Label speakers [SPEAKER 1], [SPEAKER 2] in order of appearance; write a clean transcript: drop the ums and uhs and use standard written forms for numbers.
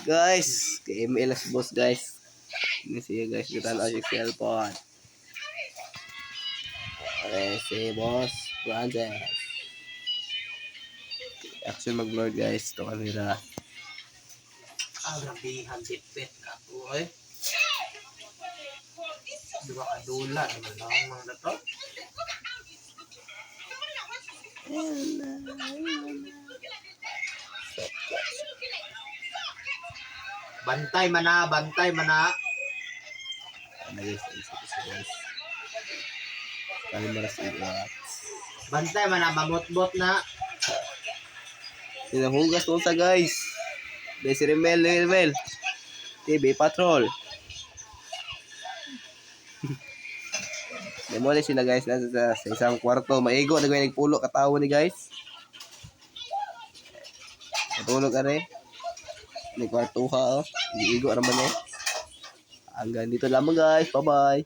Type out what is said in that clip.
[SPEAKER 1] Guys, kay MLS boss guys. Ini siya guys, kita na si cellphone. Okay, si boss Francis. Action mag-lord guys, to camera.
[SPEAKER 2] Grabe, hagipit na po eh. Diba kadula naman ang mga nato? Bantay mana, bantay mana.
[SPEAKER 1] Ano guys, guys. Kali maras iwat.
[SPEAKER 2] Bantay mana, mamot-bot na.
[SPEAKER 1] Sinahugas mo sa guys. Dahil si Remel. TV Patrol. Demo na sila guys nasa sa isang kwarto. Maigo na gawin nagpulo katawo ni guys. Natulog ka rin. May kwarto ka oh. Iigo naman eh. Hanggang dito lamang guys. Bye bye.